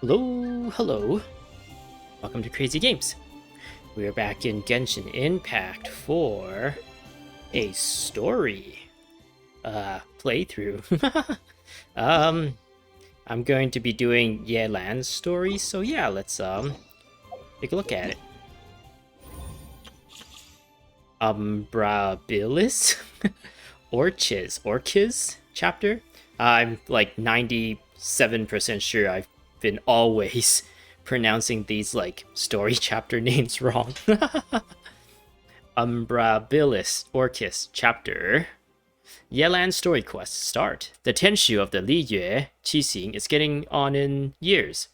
Hello, hello. Welcome to Crazy Games. We are back in Genshin Impact for a story playthrough. I'm going to be doing Yelan's story, so yeah, let's take a look at it. Umbrabilis Orchis chapter. I'm like 97% sure I've been always pronouncing these like story chapter names wrong. Umbrabilis Orchis chapter. Yelan story quest start. The Tianshu of the Liyue Qixing is getting on in years,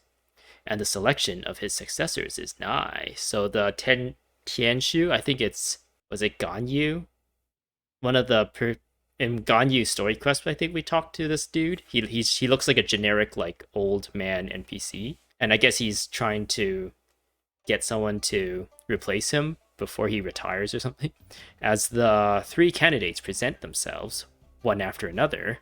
and the selection of his successors is nigh. So the Tianshu, I think was it Ganyu? One of the in Ganyu story quest, I think we talked to this dude. He looks like a generic like old man NPC, and I guess he's trying to get someone to replace him before he retires or something. As the three candidates present themselves, one after another,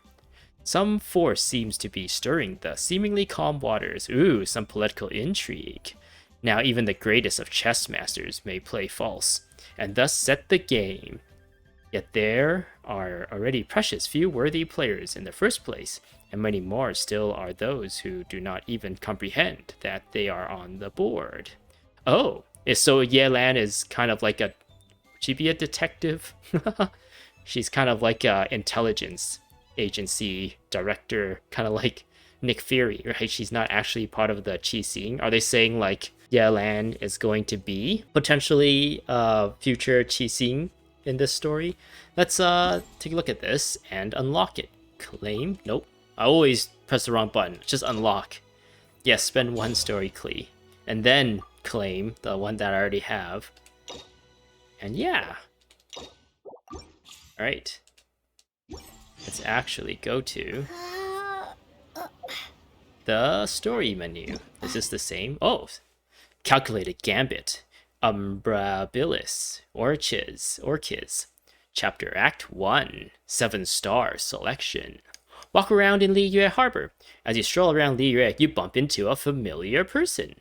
some force seems to be stirring the seemingly calm waters. Ooh, some political intrigue. Now even the greatest of chess masters may play false, and thus set the game. Yet there are already precious few worthy players in the first place, and many more still are those who do not even comprehend that they are on the board. Oh, so Yelan is kind of like would she be a detective? She's kind of like a intelligence agency director, kind of like Nick Fury, right? She's not actually part of the Qixing. Are they saying like Yelan is going to be potentially future Qixing in this story? Let's take a look at this and unlock it. Claim? Nope. I always press the wrong button. Just unlock. Yes, spend one story key. And then claim the one that I already have. And yeah. Alright. Let's actually go to the story menu. Is this the same? Oh, calculated Gambit. Umbrabilis Orchis. Chapter Act I. 7-star selection. Walk around in Liyue Harbor. As you stroll around Liyue, you bump into a familiar person.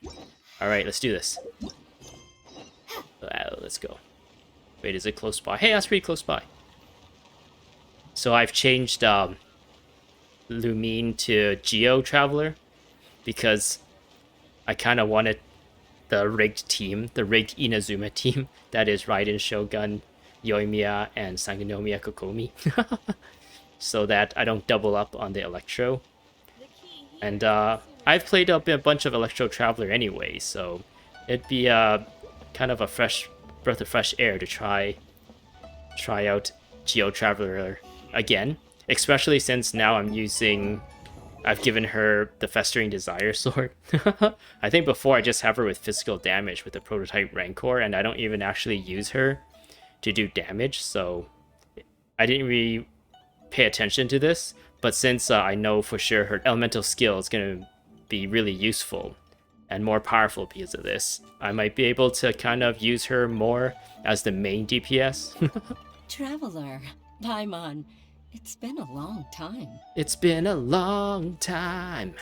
Alright, let's do this. Let's go. Wait, is it close by? Hey, that's pretty close by. So I've changed Lumine to Geo Traveler because I kind of wanted the rigged team, the rigged Inazuma team that is Raiden Shogun, Yoimiya, and Sangonomiya Kokomi. So that I don't double up on the Electro. And I've played a bunch of Electro Traveler anyway, so it'd be kind of a fresh breath of fresh air to try out Geo Traveler again, especially since now I've given her the Festering Desire Sword. I think before I just have her with physical damage with the prototype Rancor, and I don't even actually use her to do damage, so I didn't really pay attention to this. But since I know for sure her elemental skill is going to be really useful and more powerful because of this, I might be able to kind of use her more as the main DPS. Traveler, Paimon, it's been a long time. It's been a long time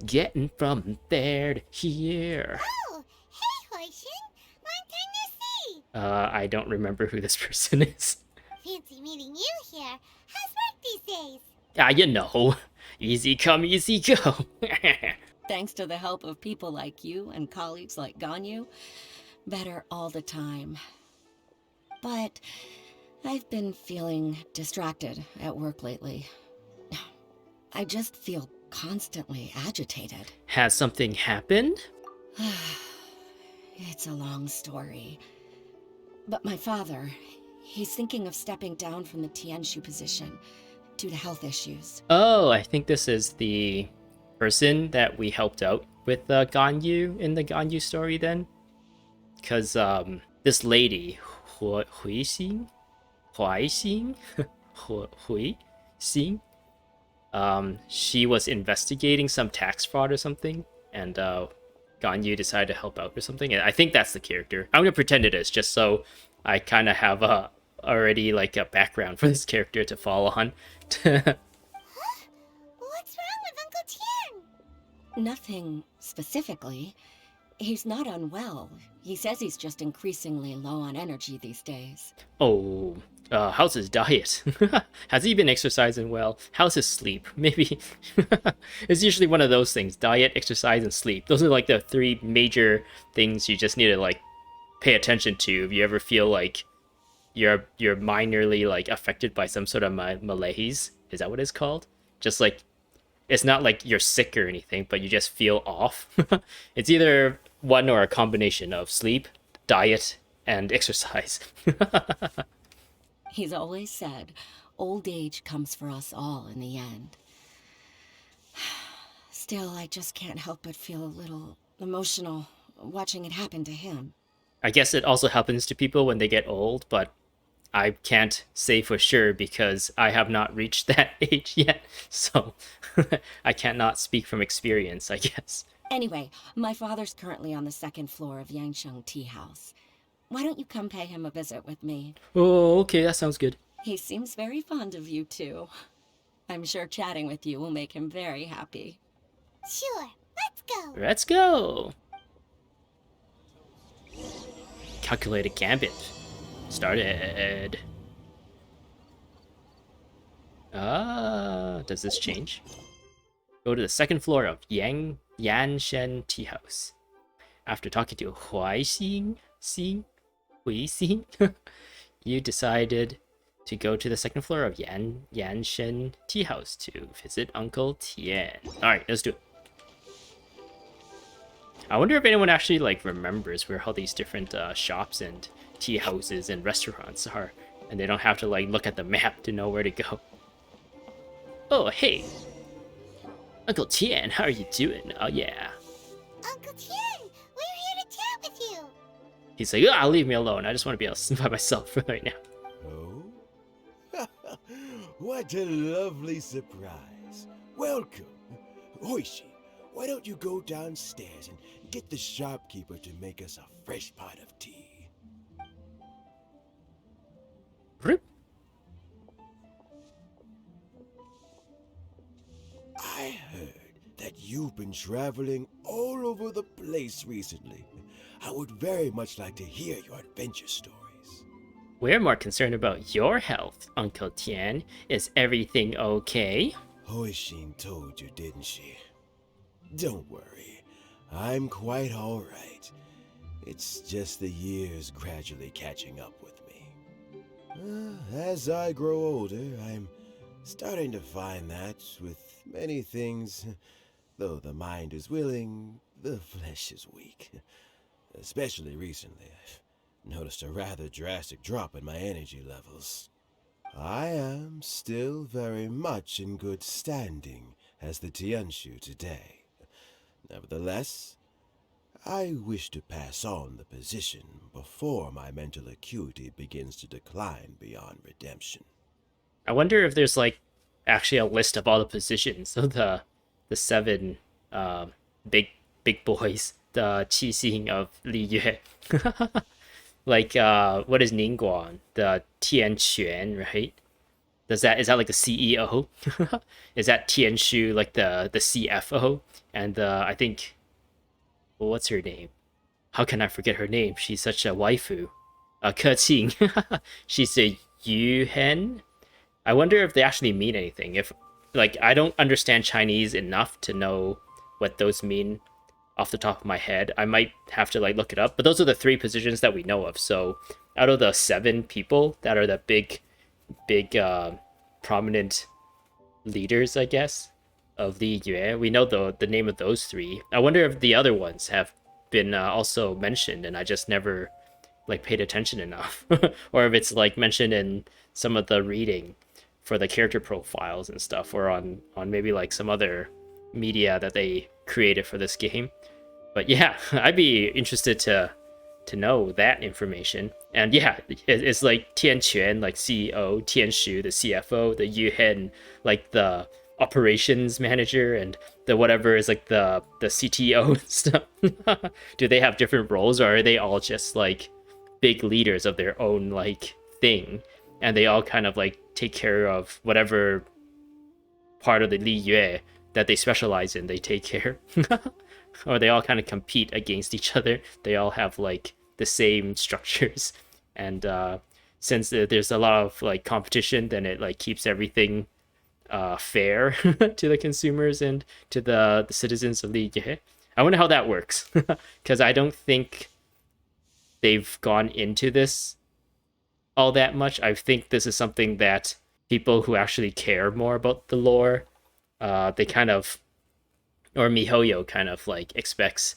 getting from there to here. Oh, hey, Huixin. Long time no see. I don't remember who this person is. Fancy meeting you here. How's work these days? You know, easy come, easy go. Thanks to the help of people like you and colleagues like Ganyu, better all the time. But I've been feeling distracted at work lately. I just feel constantly agitated. Has something happened? It's a long story. But my father, he's thinking of stepping down from the Tianshu position due to health issues. Oh, I think this is the person that we helped out with Ganyu in the Ganyu story then. Because this lady, Huixing, she was investigating some tax fraud or something, and Ganyu decided to help out or something. And I think that's the character. I'm gonna pretend it is, just so I kind of have already like a background for this character to follow on. What's wrong with Uncle Tian? Nothing specifically. He's not unwell. He says he's just increasingly low on energy these days. Oh, how's his diet? Has he been exercising well? How's his sleep? Maybe it's usually one of those things: diet, exercise, and sleep. Those are like the three major things you just need to like pay attention to if you ever feel like you're minorly like affected by some sort of malaise. Is that what it's called? Just like it's not like you're sick or anything, but you just feel off. It's either one or a combination of sleep, diet, and exercise. He's always said, old age comes for us all in the end. Still, I just can't help but feel a little emotional watching it happen to him. I guess it also happens to people when they get old, but I can't say for sure because I have not reached that age yet. So I cannot speak from experience, I guess. Anyway, my father's currently on the second floor of Yangsheng Tea House. Why don't you come pay him a visit with me? Oh, okay, that sounds good. He seems very fond of you, too. I'm sure chatting with you will make him very happy. Sure, let's go. Let's go. Calculated Gambit. Started. Does this change? Go to the second floor of Yanshen Tea House. After talking to Huixing, you decided to go to the second floor of Yanshen Tea House to visit Uncle Tian. Alright, let's do it. I wonder if anyone actually like remembers where all these different shops and tea houses and restaurants are, and they don't have to like look at the map to know where to go. Oh, hey! Uncle Tian, how are you doing? Oh, yeah. Uncle Tian, we're here to chat with you. He's like, ah, leave me alone. I just want to be able to by myself right now. Oh? What a lovely surprise. Welcome. Oishi, why don't you go downstairs and get the shopkeeper to make us a fresh pot of tea? Rip. I heard that you've been traveling all over the place recently. I would very much like to hear your adventure stories. We're more concerned about your health, Uncle Tian. Is everything okay? Hoishin told you, didn't she? Don't worry. I'm quite all right. It's just the years gradually catching up with me. As I grow older, I'm starting to find that with many things, though the mind is willing, the flesh is weak. Especially recently, I've noticed a rather drastic drop in my energy levels. I am still very much in good standing as the Tianshu today. Nevertheless, I wish to pass on the position before my mental acuity begins to decline beyond redemption. I wonder if there's like actually a list of all the positions of the seven big boys, the Qixing of Liyue. Like what is Ningguang? The Tianquan, right? Is that like the CEO? Is that Tianshu like the CFO? And I think, well, what's her name? How can I forget her name? She's such a waifu. Qixing. She's a Yuhen. I wonder if they actually mean anything. If like I don't understand Chinese enough to know what those mean off the top of my head. I might have to like look it up. But those are the three positions that we know of. So out of the 7 people that are the big prominent leaders, I guess, of Liyue, we know the name of those 3. I wonder if the other ones have been also mentioned and I just never like paid attention enough, or if it's like mentioned in some of the reading for the character profiles and stuff, or on maybe like some other media that they created for this game. But yeah, I'd be interested to know that information. And yeah, it's like Tianquan, like CEO, Tianshu, the CFO, the Yuhen, like the operations manager, and the whatever is like the CTO and stuff. Do they have different roles, or are they all just like big leaders of their own like thing, and they all kind of like take care of whatever part of the Liyue that they specialize in, they take care. Or they all kind of compete against each other. They all have like the same structures, and since there's a lot of like competition, then it like keeps everything fair to the consumers and to the citizens of Liyue. I wonder how that works, because I don't think they've gone into this all that much. I think this is something that people who actually care more about the lore, they kind of, or MiHoYo kind of like expects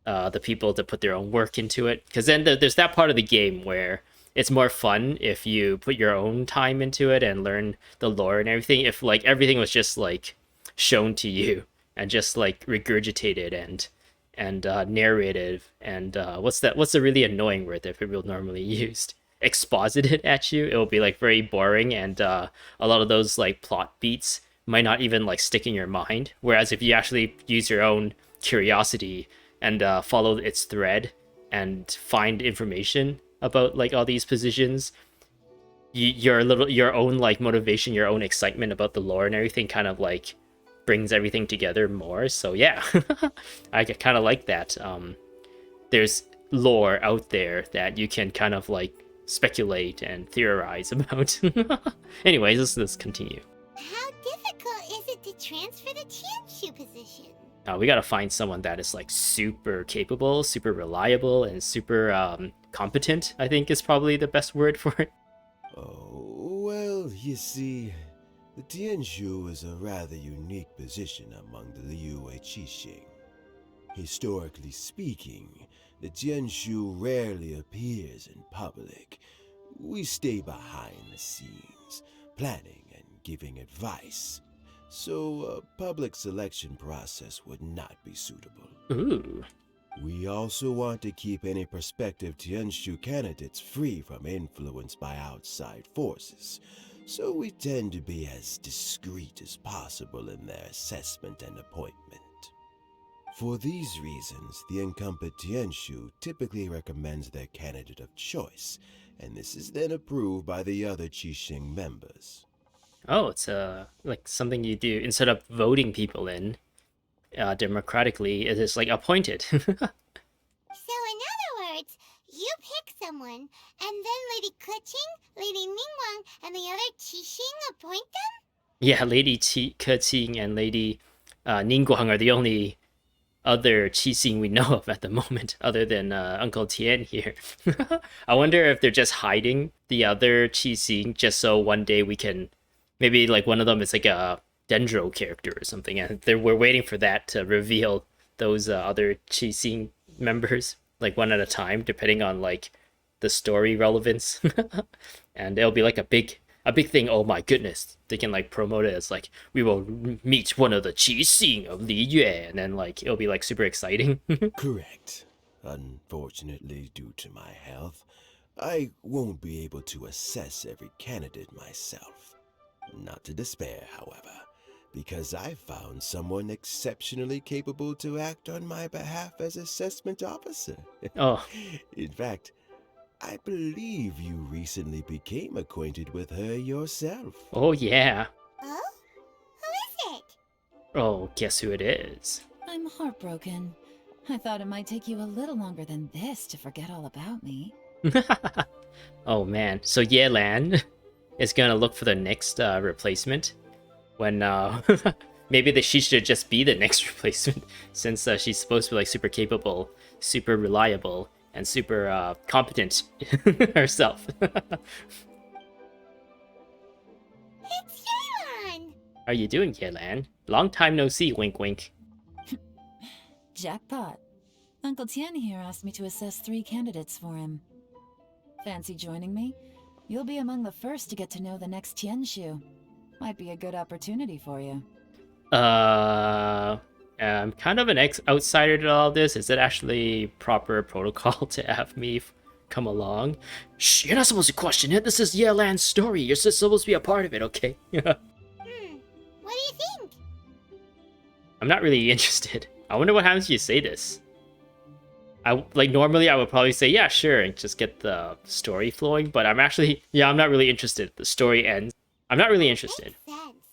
the people to put their own work into it. Because then there's that part of the game where it's more fun if you put your own time into it and learn the lore and everything. If like everything was just like shown to you and just like regurgitated and narrated and what's the really annoying word that people normally used? Exposited at you, it will be like very boring, and a lot of those like plot beats might not even like stick in your mind. Whereas if you actually use your own curiosity and follow its thread and find information about like all these positions, your own like motivation, your own excitement about the lore and everything kind of like brings everything together more. So yeah, I kind of like that. There's lore out there that you can kind of like speculate and theorize about. Anyways, let's continue. How difficult is it to transfer the Tianshu position? We gotta find someone that is like super capable, super reliable, and super competent, I think is probably the best word for it. Oh, well, you see, the Tianshu is a rather unique position among the Liyue Qixing. Historically speaking, the Tianshu rarely appears in public. We stay behind the scenes, planning and giving advice. So a public selection process would not be suitable. Ooh. We also want to keep any prospective Tianshu candidates free from influence by outside forces, so we tend to be as discreet as possible in their assessment and appointment. For these reasons, the incumbent Tianshu typically recommends their candidate of choice, and this is then approved by the other Qixing members. Oh, it's like something you do instead of voting people in democratically. It is like appointed. So in other words, you pick someone, and then Lady Qixing, Lady Ningguang, and the other Qixing appoint them? Yeah, Lady Qixing and Lady Ningguang are the only other Qixing we know of at the moment, other than Uncle Tian here. I wonder if they're just hiding the other Qixing just so one day we can, maybe like one of them is like a Dendro character or something, and we're waiting for that to reveal those other Qixing members, like one at a time, depending on like the story relevance. And it'll be like a big thing. Oh my goodness, they can like promote it as like, we will meet one of the Qixing of Liyue, and then like it'll be like super exciting. Correct. Unfortunately, due to my health, I won't be able to assess every candidate myself. Not to despair, however, because I found someone exceptionally capable to act on my behalf as assessment officer. Oh. In fact, I believe you recently became acquainted with her yourself. Oh yeah. Oh? Who is it? Oh, guess who it is? I'm heartbroken. I thought it might take you a little longer than this to forget all about me. Oh man, so Yelan is gonna look for the next replacement when maybe she should just be the next replacement, since she's supposed to be like super capable, super reliable, and super competent herself. It's Yelan! How are you doing, Yelan? Long time no see, wink wink. Jackpot. Uncle Tian here asked me to assess 3 candidates for him. Fancy joining me? You'll be among the first to get to know the next Tianshu. Might be a good opportunity for you. I'm kind of an outsider to all this. Is it actually proper protocol to have me come along? Shh, you're not supposed to question it. This is Yelan's story. You're just supposed to be a part of it, okay? What do you think? I'm not really interested. I wonder what happens if you say this. Normally I would probably say, yeah, sure, and just get the story flowing, but I'm not really interested. The story ends. I'm not really interested. Makes sense.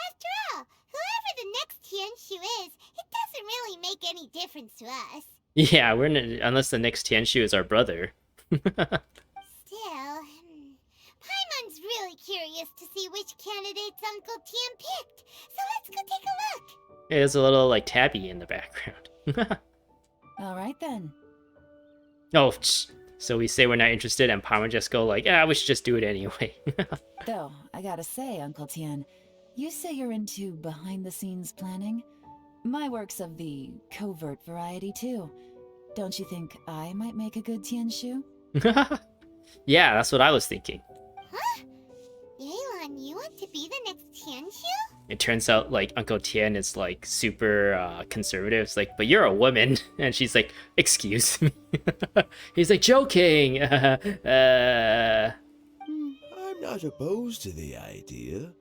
After all, whoever the next difference to us. Yeah, unless the next Tianshu is our brother. Still, Paimon's really curious to see which candidates Uncle Tian picked, so let's go take a look. There's a little like tabby in the background. All right then. Oh, so we say we're not interested, and Paimon just go like, "Ah, we should just do it anyway." Though, I gotta say, Uncle Tian, you say you're into behind-the-scenes planning? My work's of the covert variety, too. Don't you think I might make a good Tianshu? Yeah, that's what I was thinking. Huh? Yelan, you want to be the next Tianshu? It turns out like Uncle Tian is like super conservative. It's like, but you're a woman, and she's like, excuse me. He's like joking. I'm not opposed to the idea,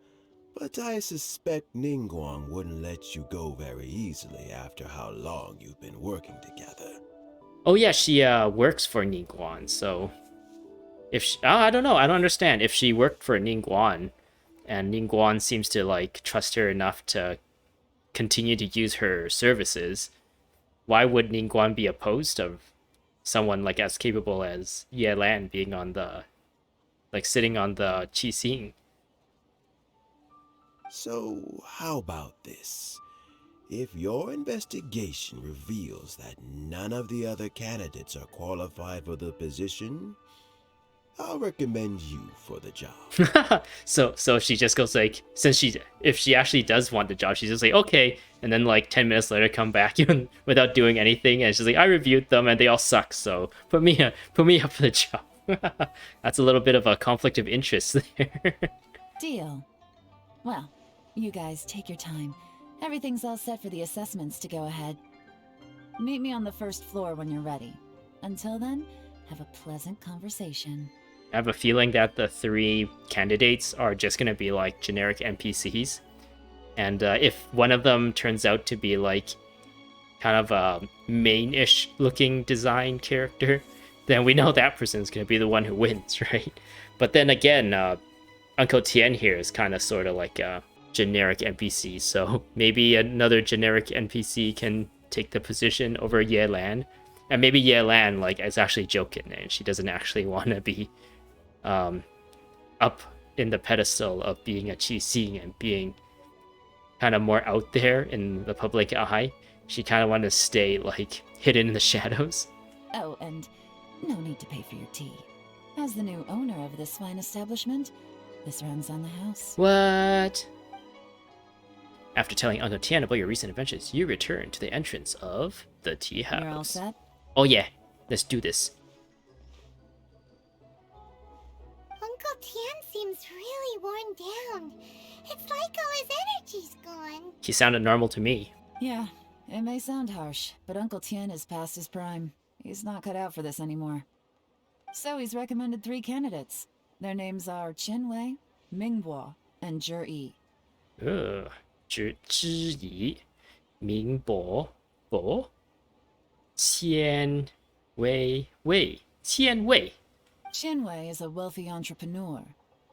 but I suspect Ningguang wouldn't let you go very easily after how long you've been working together. Oh yeah, she works for Ningguan, so if I don't know, I don't understand. If she worked for Ningguan, and Ningguan seems to like trust her enough to continue to use her services, why would Ningguan be opposed of someone like as capable as Yelan being on the sitting on the Qixing? So, how about this? If your investigation reveals that none of the other candidates are qualified for the position, I'll recommend you for the job. so she just goes like, if she actually does want the job, she's just like, okay, and then like 10 minutes later come back even without doing anything, and she's like, I reviewed them and they all suck, so put me up for the job. That's a little bit of a conflict of interest there. Deal. Well, you guys take your time. Everything's all set for the assessments to go ahead. Meet me on the first floor when you're ready. Until then, have a pleasant conversation. I have a feeling that the 3 candidates are just going to be like generic NPCs. And if one of them turns out to be like kind of a main-ish looking design character, then we know that person's going to be the one who wins, right? But then again, Uncle Tian here is kind of sort of like a generic NPC, so maybe another generic NPC can take the position over Yelan. And maybe Yelan like is actually joking and she doesn't actually want to be up in the pedestal of being a Qixing and being kind of more out there in the public eye. She kind of wanted to stay like hidden in the shadows. Oh, and no need to pay for your tea. As the new owner of this fine establishment, this runs on the house. What? After telling Uncle Tian about your recent adventures, you return to the entrance of the tea house. You're all set? Oh yeah, let's do this. Uncle Tian seems really worn down. It's like all his energy's gone. He sounded normal to me. Yeah, it may sound harsh, but Uncle Tian is past his prime. He's not cut out for this anymore. So he's recommended 3 candidates. Their names are Qinwei, Mingbo, and Zhi. Ugh. Zhi, Mingbo, Bo, Qian Wei. Qinwei is a wealthy entrepreneur.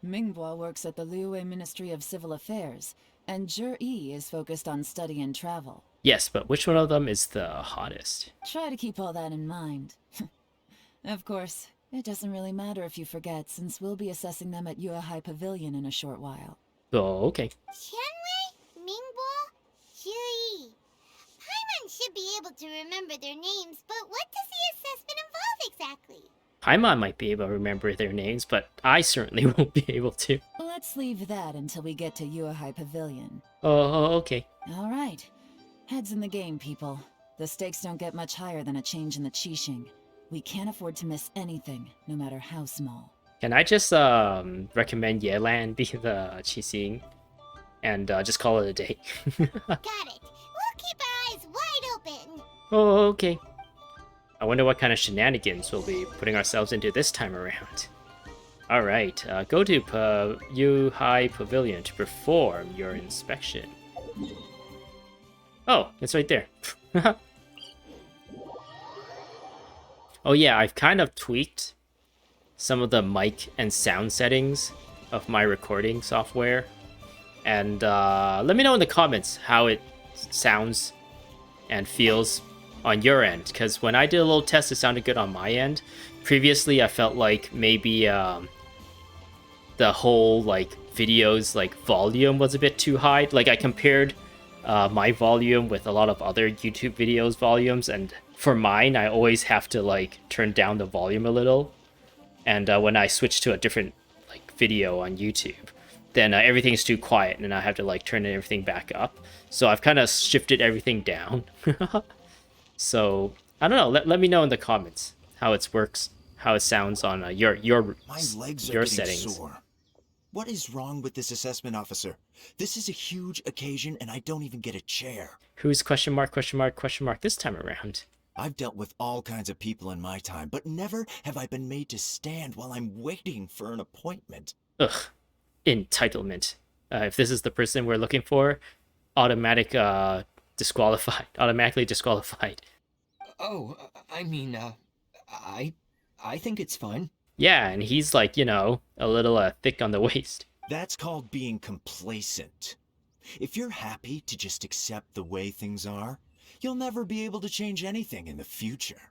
Mingbo works at the Liyue Ministry of Civil Affairs, and Zhi is focused on study and travel. Yes, but which one of them is the hottest? Try to keep all that in mind. Of course, it doesn't really matter if you forget, since we'll be assessing them at Yuehai Pavilion in a short while. Oh, okay. Qianwei, Mingbo, Zhi. Paimon should be able to remember their names, but what does the assessment involve exactly? Paimon might be able to remember their names, but I certainly won't be able to. Let's leave that until we get to Yuehai Pavilion. Oh, okay. All right. Heads in the game, people. The stakes don't get much higher than a change in the Qixing. We can't afford to miss anything, no matter how small. Can I just recommend Yelan be the Qixing and just call it a day? Got it. We'll keep our eyes wide open. Oh, okay. I wonder what kind of shenanigans we'll be putting ourselves into this time around. Alright, go to Yuehai Pavilion to perform your inspection. Oh, it's right there. Oh yeah, I've kind of tweaked some of the mic and sound settings of my recording software. And let me know in the comments how it sounds and feels on your end, because when I did a little test, it sounded good on my end. Previously, I felt like maybe the whole like videos like volume was a bit too high. Like I compared my volume with a lot of other YouTube videos volumes, and for mine, I always have to like turn down the volume a little. And when I switch to a different like video on YouTube, then everything's too quiet, and I have to like turn everything back up. So I've kind of shifted everything down. So I don't know. Let me know in the comments how it works, how it sounds on your My legs are your getting settings. sore. What is wrong with this assessment officer? This is a huge occasion and I don't even get a chair. Who's question mark this time around? I've dealt with all kinds of people in my time, but never have I been made to stand while I'm waiting for an appointment. Ugh, entitlement. If this is the person we're looking for, automatically disqualified. Oh, I mean, I think it's fine. Yeah, and he's like, you know, a little thick on the waist. That's called being complacent. If you're happy to just accept the way things are, you'll never be able to change anything in the future.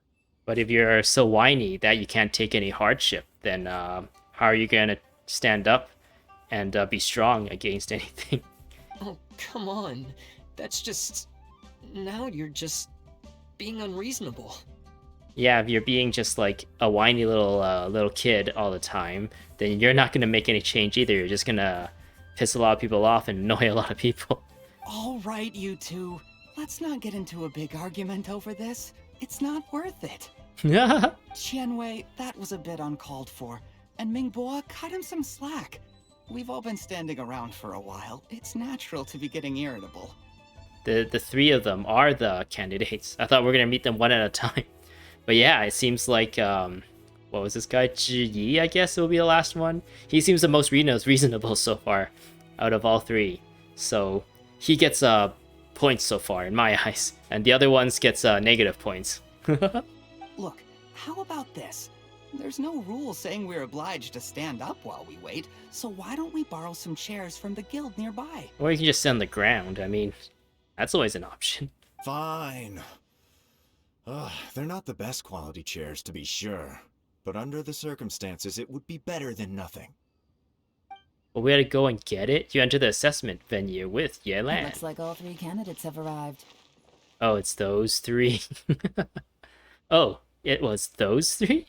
But if you're so whiny that you can't take any hardship, then how are you gonna stand up and be strong against anything? Oh, come on. That's just... Now you're just being unreasonable. Yeah, if you're being just like a whiny little kid all the time, then you're not gonna make any change either. You're just gonna piss a lot of people off and annoy a lot of people. All right, you two. Let's not get into a big argument over this. It's not worth it. Qianwei, that was a bit uncalled for. And Mingbo, cut him some slack. We've all been standing around for a while. It's natural to be getting irritable. The three of them are the candidates. I thought we were gonna meet them one at a time. But yeah, it seems like what was this guy? Zhi, I guess will be the last one. He seems the most reasonable so far out of all three. So he gets points so far in my eyes, and the other ones gets negative points. Look, how about this? There's no rule saying we're obliged to stand up while we wait, so why don't we borrow some chairs from the guild nearby? Or you can just sit on the ground. I mean, that's always an option. Fine. They're not the best quality chairs, to be sure. But under the circumstances, it would be better than nothing. Well, we had to go and get it. You enter the assessment venue with Yelan. Looks like all three candidates have arrived. Oh, it's those three. Oh, it was those three?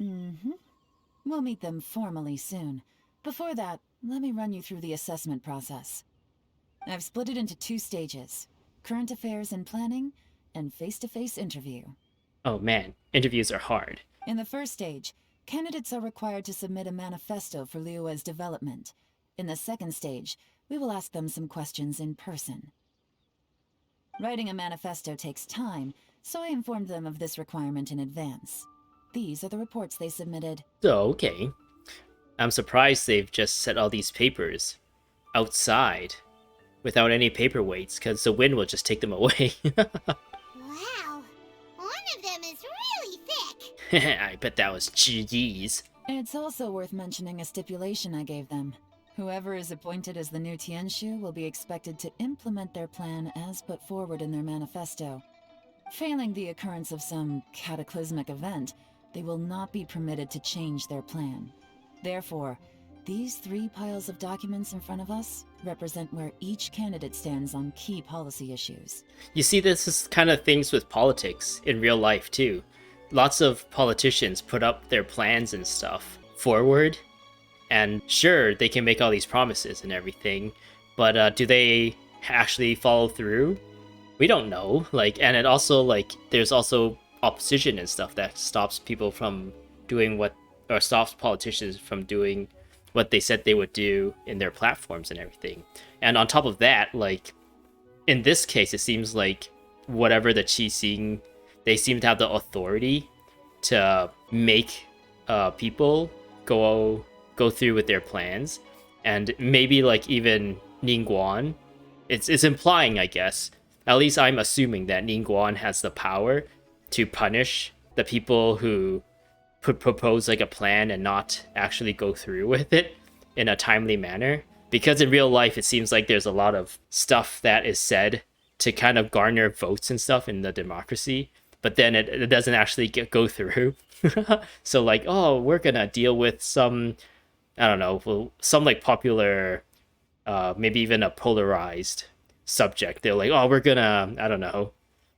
Mm-hmm. We'll meet them formally soon. Before that, let me run you through the assessment process. I've split it into 2 stages: current affairs and planning, and face-to-face interview. Oh man, interviews are hard. In the first stage, candidates are required to submit a manifesto for Liyue's development. In the second stage, we will ask them some questions in person. Writing a manifesto takes time, so I informed them of this requirement in advance. These are the reports they submitted. So, okay. I'm surprised they've just set all these papers outside without any paperweights, because the wind will just take them away. Wow, one of them is really thick. I bet that was Zhi. It's also worth mentioning a stipulation I gave them. Whoever is appointed as the new Tianshu will be expected to implement their plan as put forward in their manifesto. Failing the occurrence of some cataclysmic event, they will not be permitted to change their plan. Therefore, these 3 piles of documents in front of us represent where each candidate stands on key policy issues. You see, this is kind of things with politics in real life too. Lots of politicians put up their plans and stuff forward, and sure, they can make all these promises and everything, but do they actually follow through? We don't know. Like, and it also, like, there's also opposition and stuff that stops people from doing what, or stops politicians from doing what they said they would do in their platforms and everything. And on top of that, like, in this case, it seems like whatever the Qixing, they seem to have the authority to make people go through with their plans. And maybe, like, even Ningguan, it's implying, I guess, at least I'm assuming that Ningguan has the power to punish the people who propose like a plan and not actually go through with it in a timely manner. Because in real life, it seems like there's a lot of stuff that is said to kind of garner votes and stuff in the democracy. but then it doesn't actually go through. So like, oh, we're gonna deal with some, I don't know, well, some like popular, maybe even a polarized subject. They're like, oh, we're gonna, I don't know,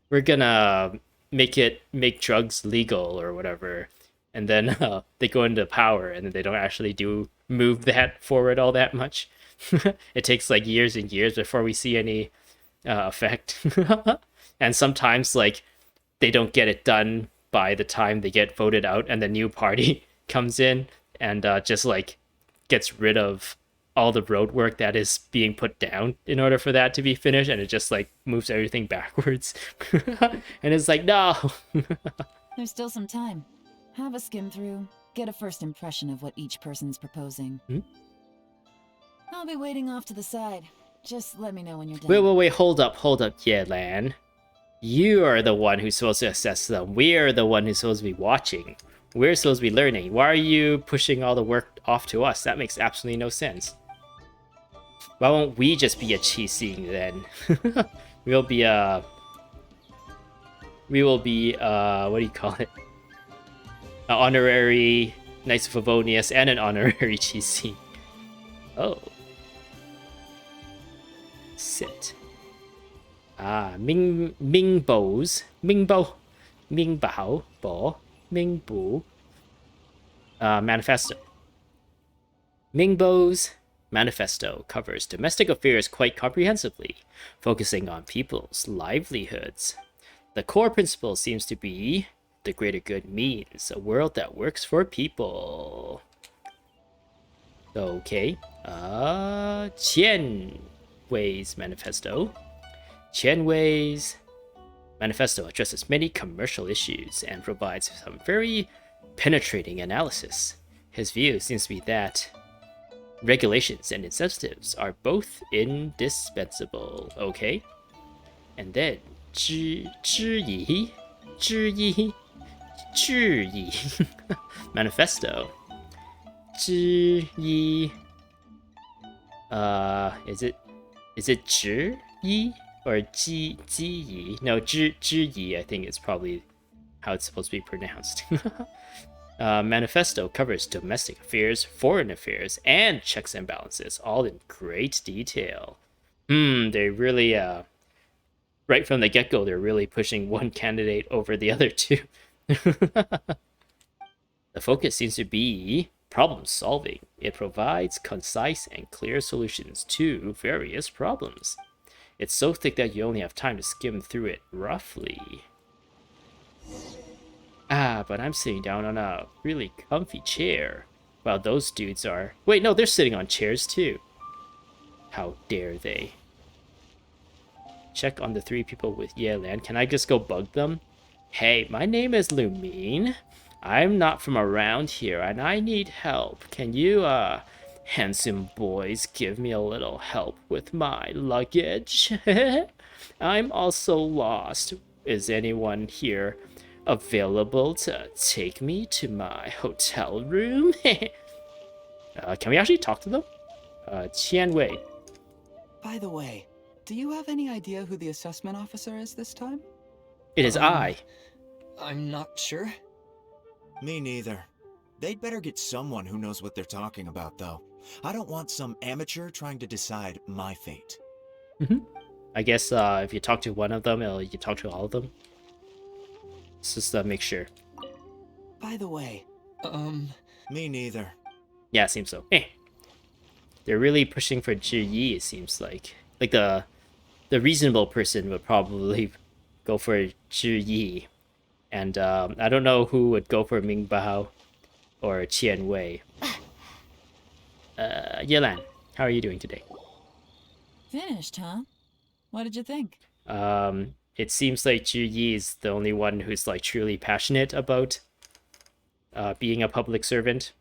we're gonna make drugs legal or whatever, and then they go into power and then they don't actually move that forward all that much. It takes like years and years before we see any effect. And sometimes like they don't get it done by the time they get voted out, and the new party comes in and just like gets rid of all the road work that is being put down in order for that to be finished, and it just like moves everything backwards. And it's like, no. There's still some time. Have a skim through, get a first impression of what each person's proposing. I'll be waiting off to the side. Just let me know when you're done. Wait, hold up, Yelan. You are the one who's supposed to assess them. We are the one who's supposed to be watching. We're supposed to be learning. Why are you pushing all the work off to us? That makes absolutely no sense. Why won't we just be a Qixing then? We will be what do you call it? An honorary Knights of Favonius and an honorary Qixing. Oh. Sit. Mingbo's manifesto. Mingbo's manifesto covers domestic affairs quite comprehensively, focusing on people's livelihoods. The core principle seems to be the greater good means a world that works for people. Okay. Qian Wei's manifesto. Qian Wei's manifesto addresses many commercial issues and provides some very penetrating analysis. His view seems to be that regulations and incentives are both indispensable. Okay. And then Zhi manifesto. Zhi is it Zhi Yi or Ji Yi? No, Zhi Yi, I think it's probably how it's supposed to be pronounced. Manifesto covers domestic affairs, foreign affairs, and checks and balances, all in great detail. They really, right from the get-go, they're really pushing one candidate over the other two. The focus seems to be problem solving. It provides concise and clear solutions to various problems. It's so thick that you only have time to skim through it roughly. But I'm sitting down on a really comfy chair, while those dudes are... Wait, no, they're sitting on chairs too. How dare they? Check on the 3 people with Yelan. Can I just go bug them? Hey, my name is Lumine. I'm not from around here, and I need help. Can you, handsome boys, give me a little help with my luggage? I'm also lost. Is anyone here available to take me to my hotel room? Can we actually talk to them? Qian Wei. By the way, do you have any idea who the assessment officer is this time? It is I. I'm not sure. Me neither. They'd better get someone who knows what they're talking about, though. I don't want some amateur trying to decide my fate. I guess if you talk to one of them, you can talk to all of them. Let's just make sure. By the way, Me neither. Yeah, it seems so. They're really pushing for Zhi Yi, it seems like. Like the reasonable person would probably go for Zhi Yi. And I don't know who would go for Ming Bao or Qian Wei. Yelan, how are you doing today? Finished, huh? What did you think? It seems like Zhi Yi is the only one who's like truly passionate about being a public servant.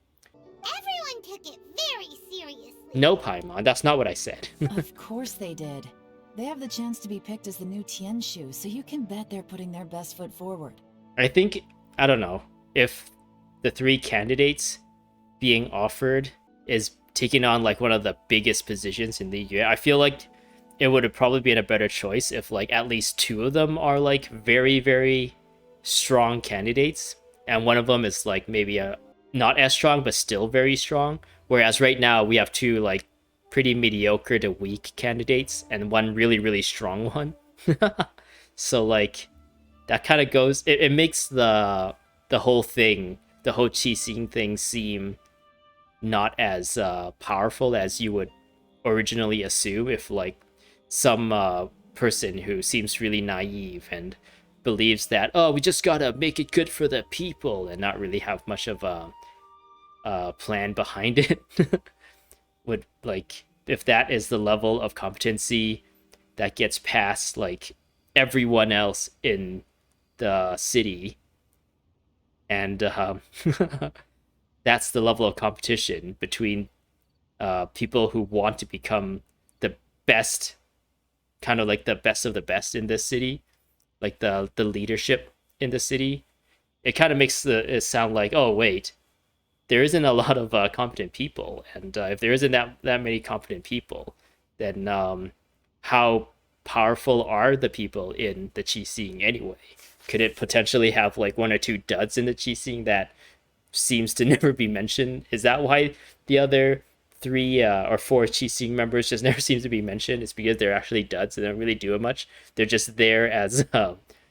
Everyone took it very seriously. No, Paimon, that's not what I said. Of course they did. They have the chance to be picked as the new Tianshu, so you can bet they're putting their best foot forward. I think, I don't know, if the 3 candidates being offered is taking on like one of the biggest positions in the Liyue, I feel like it would have probably been a better choice if like at least 2 of them are like very, very strong candidates, and one of them is like maybe a not as strong but still very strong. Whereas right now we have two like pretty mediocre to weak candidates and one really really strong one. So like that kind of goes. It makes the whole thing, the whole Qixing thing, seem not as powerful as you would originally assume if like some person who seems really naive and believes that, oh, we just gotta make it good for the people and not really have much of a plan behind it would, like, if that is the level of competency that gets past like everyone else in the city, and that's the level of competition between people who want to become the best, kind of like the best of the best in this city, like the leadership in the city. It kind of makes it sound like, oh wait, there isn't a lot of competent people, and if there isn't that many competent people, then how powerful are the people in the Qixing anyway? Could it potentially have like one or two duds in the Qixing that seems to never be mentioned? Is that why the other 3 or 4 Qixing members just never seem to be mentioned? It's because they're actually duds and don't really do much. They're just there as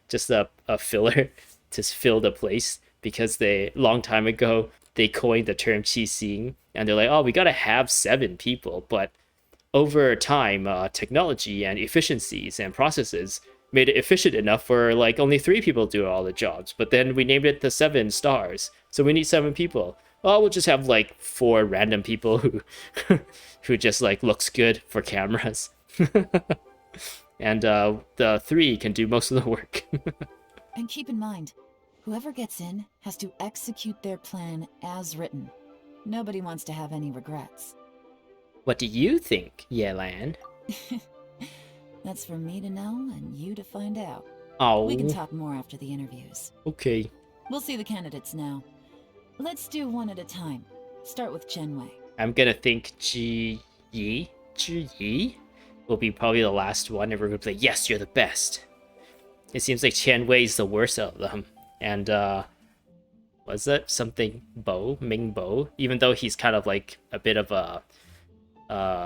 just a filler to fill the place, because they long time ago they coined the term Qixing and they're like, oh, we gotta have 7 people, but over time technology and efficiencies and processes made it efficient enough for like only 3 people to do all the jobs. But then we named it the 7 stars, so we need 7 people. Well, we'll just have like 4 random people who who just like looks good for cameras. And the 3 can do most of the work. And keep in mind, whoever gets in has to execute their plan as written. Nobody wants to have any regrets. What do you think, Yelan? That's for me to know and you to find out. Oh. We can talk more after the interviews. Okay. We'll see the candidates now. Let's do one at a time. Start with Chenwei. I'm gonna think Zhi Yi will be probably the last one, and we're gonna play, yes, you're the best. It seems like Qianwei's the worst of them. And was that something Ming Bo? Even though he's kind of like a bit of a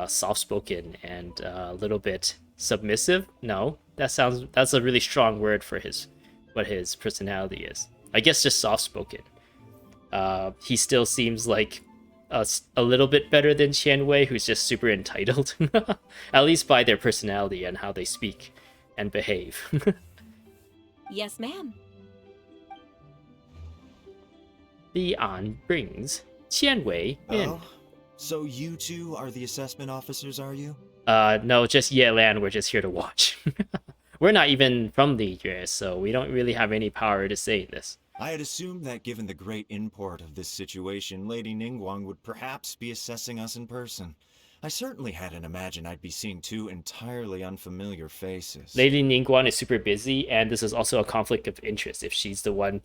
soft-spoken and a little bit submissive. No, that's a really strong word for what his personality is. I guess just soft-spoken. He still seems like a little bit better than Qianwei, who's just super entitled. At least by their personality and how they speak and behave. Yes, ma'am. The An brings Qianwei in. Oh, so you two are the assessment officers, are you? No, just Yelan. We're just here to watch. We're not even from Liyue, so we don't really have any power to say in this. I had assumed that given the great import of this situation, Lady Ningguang would perhaps be assessing us in person. I certainly hadn't imagined I'd be seeing 2 entirely unfamiliar faces. Lady Ningguang is super busy, and this is also a conflict of interest if she's the one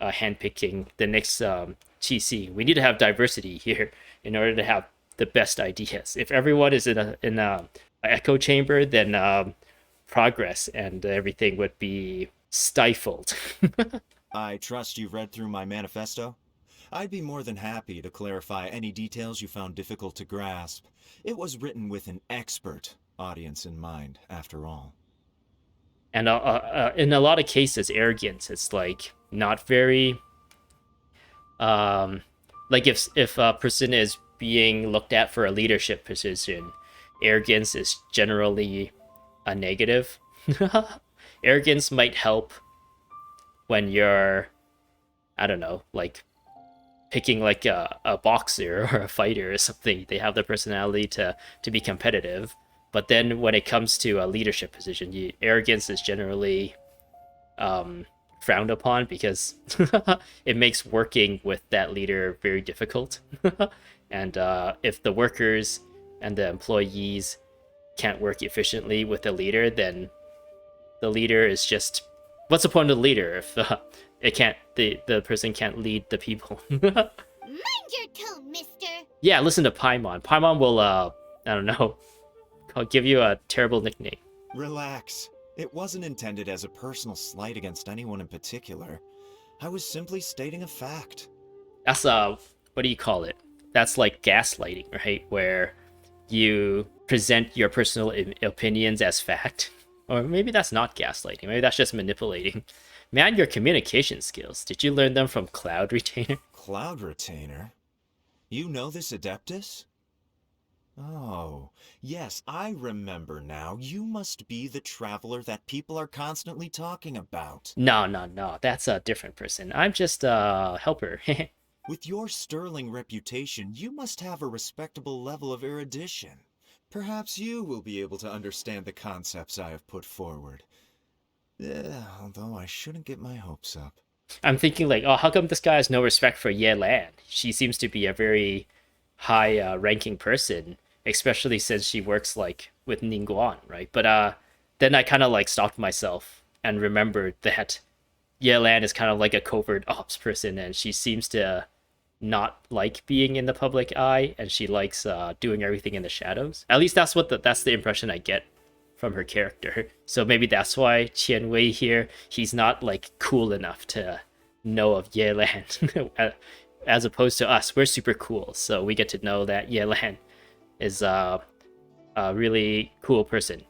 handpicking the next Qixing. We need to have diversity here in order to have the best ideas. If everyone is in a echo chamber, then progress and everything would be stifled. I trust you've read through my manifesto? I'd be more than happy to clarify any details you found difficult to grasp. It was written with an expert audience in mind, after all. And in a lot of cases, arrogance is like not very... like if a person is being looked at for a leadership position, arrogance is generally a negative. Arrogance might help when you're, I don't know, like picking like a boxer or a fighter or something. They have the personality to be competitive. But then when it comes to a leadership position, arrogance is generally frowned upon, because it makes working with that leader very difficult. And if the workers and the employees can't work efficiently with the leader, then the leader is just... What's the point of the leader if the person can't lead the people? Mind your tone, mister. Yeah, listen to Paimon. Paimon will, I don't know, I'll give you a terrible nickname. Relax. It wasn't intended as a personal slight against anyone in particular. I was simply stating a fact. That's what do you call it? That's like gaslighting, right? Where you present your personal opinions as fact. Or maybe that's not gaslighting. Maybe that's just manipulating. Man, your communication skills. Did you learn them from Cloud Retainer? Cloud Retainer? You know this Adeptus? Oh, yes, I remember now. You must be the traveler that people are constantly talking about. No. That's a different person. I'm just a helper. With your sterling reputation, you must have a respectable level of erudition. Perhaps you will be able to understand the concepts I have put forward. Although I shouldn't get my hopes up. I'm thinking like, oh, how come this guy has no respect for Yelan? She seems to be a very high ranking person, especially since she works like with Ningguang, right? But then I kind of like stopped myself and remembered that Yelan is kind of like a covert ops person, and she seems to not like being in the public eye, and she likes doing everything in the shadows. At least that's the impression I get from her character. So maybe that's why Qianwei here, he's not like cool enough to know of Yelan. As opposed to us, we're super cool, so we get to know that Yelan is a really cool person.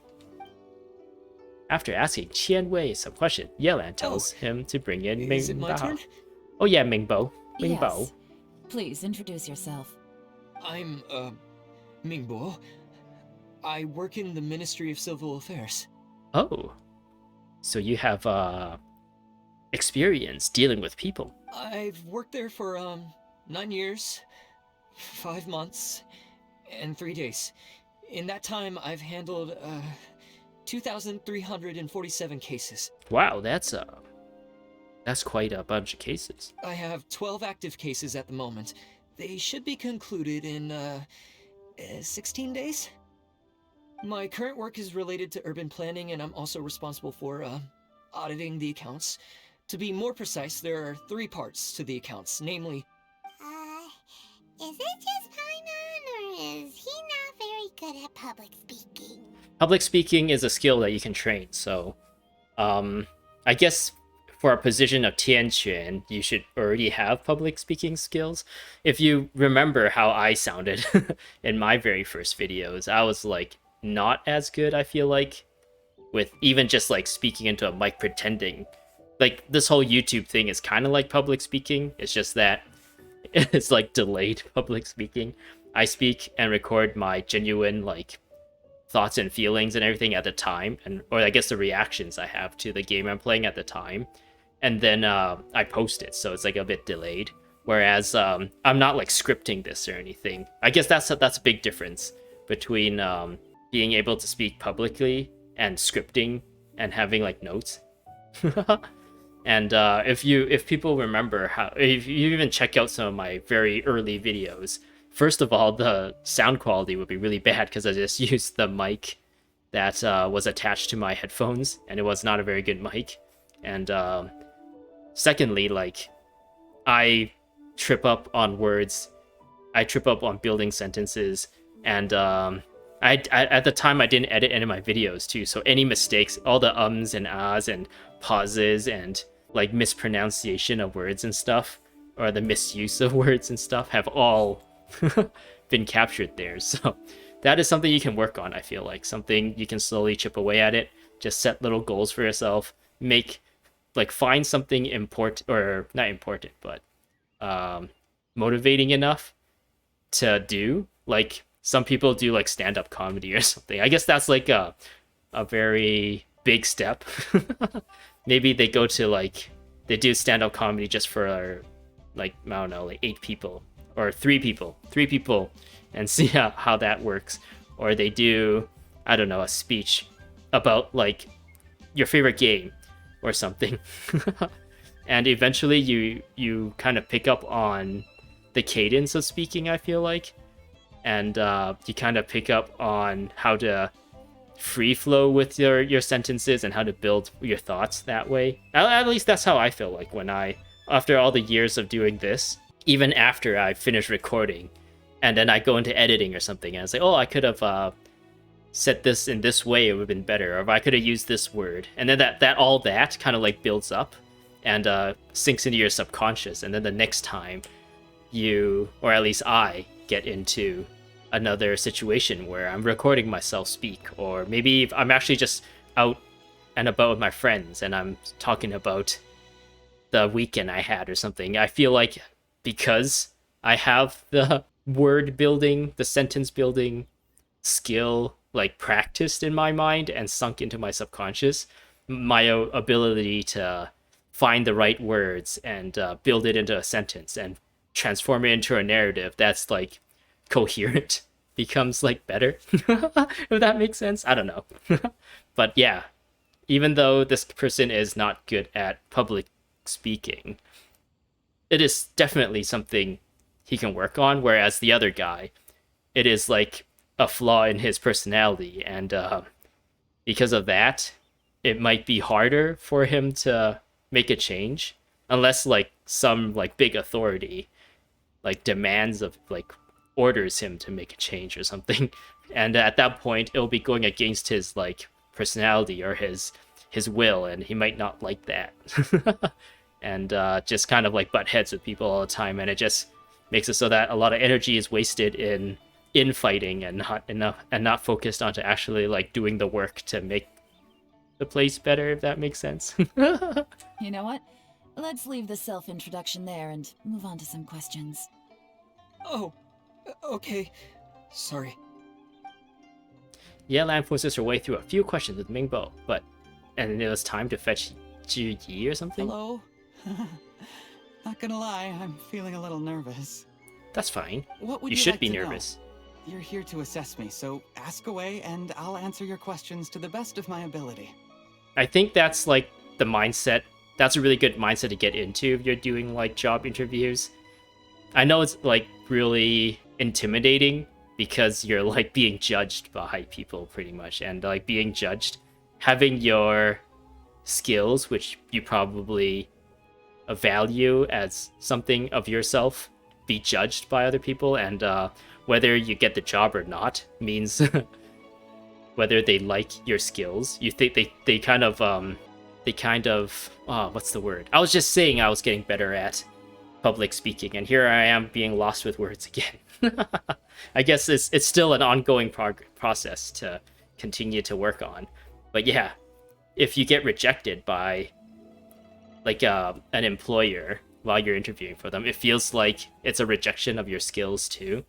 After asking Qianwei some question, Yelan tells him to bring in Ming Is it my turn? Oh yeah, Mingbo. Mingbo. Yes. Please introduce yourself. I'm, Mingbo. I work in the Ministry of Civil Affairs. Oh. So you have experience dealing with people. I've worked there for, 9 years, 5 months, and 3 days. In that time, I've handled, 2,347 cases. Wow, that's quite a bunch of cases. I have 12 active cases at the moment. They should be concluded in, 16 days? My current work is related to urban planning, and I'm also responsible for, auditing the accounts. To be more precise, there are 3 parts to the accounts, namely... Is it just Paimon, or is he not very good at public speaking? Public speaking is a skill that you can train, so... I guess for a position of Tianquan, you should already have public speaking skills. If you remember how I sounded in my very first videos, I was like not as good, I feel like, with even just like speaking into a mic, pretending. Like this whole YouTube thing is kind of like public speaking. It's just that it's like delayed public speaking. I speak and record my genuine like thoughts and feelings and everything at the time, or I guess the reactions I have to the game I'm playing at the time, and then I post it, so it's like a bit delayed. Whereas I'm not like scripting this or anything. I guess that's a big difference between being able to speak publicly and scripting and having like notes. And if people remember if you even check out some of my very early videos, first of all, the sound quality would be really bad because I just used the mic that was attached to my headphones, and it was not a very good mic. And secondly, like, I trip up on words, I trip up on building sentences, and I at the time I didn't edit any of my videos too, so any mistakes, all the ums and ahs and pauses and like mispronunciation of words and stuff, or the misuse of words and stuff, have all been captured there. So that is something you can work on. I feel like something you can slowly chip away at it. Just set little goals for yourself, find something important, or not important, but motivating enough to do. Like some people do like stand-up comedy or something. I guess that's like a very big step. Maybe they go to they do stand-up comedy just for like, I don't know, like 8 people or 3 people and see how that works. Or they do, I don't know, a speech about like your favorite game or something. And eventually you kind of pick up on the cadence of speaking, I feel like. And you kind of pick up on how to free flow with your sentences and how to build your thoughts that way. At least that's how I feel like when after all the years of doing this, even after I finish recording, and then I go into editing or something, and I say, oh, I could have said this in this way, it would have been better, or if I could have used this word. And then that kind of like builds up. and sinks into your subconscious, and then the next time you, or at least I, get into another situation where I'm recording myself speak, or maybe I'm actually just out and about with my friends and I'm talking about the weekend I had or something, I feel like because I have the word building, the sentence building skill like practiced in my mind and sunk into my subconscious, my ability to find the right words and build it into a sentence and transform it into a narrative that's like coherent becomes like better. If that makes sense, I don't know. But yeah, even though this person is not good at public speaking, it is definitely something he can work on, whereas the other guy, it is like a flaw in his personality, and because of that, it might be harder for him to make a change unless like some like big authority like demands of like orders him to make a change or something. And at that point it'll be going against his like personality or his will, and he might not like that. And just kind of like butt heads with people all the time, and it just makes it so that a lot of energy is wasted in infighting and not focused onto actually like doing the work to make the place better, if that makes sense. You know what? Let's leave the self-introduction there and move on to some questions. Oh, okay. Sorry. Yelan forces her way through a few questions with Mingbo, and it was time to fetch Zhi Yi or something? Hello? Not gonna lie, I'm feeling a little nervous. That's fine. What would You you should like be to know? nervous. You're here to assess me, so ask away and I'll answer your questions to the best of my ability. I think that's like the mindset. That's a really good mindset to get into if you're doing like job interviews. I know it's like really intimidating because you're like being judged by people pretty much, and like being judged, having your skills, which you probably value as something of yourself, be judged by other people, and whether you get the job or not means whether they like your skills. You think they kind of what's the word? I was just saying I was getting better at public speaking, and here I am being lost with words again. I guess it's still an ongoing process to continue to work on. But yeah, if you get rejected by like an employer while you're interviewing for them, it feels like it's a rejection of your skills too.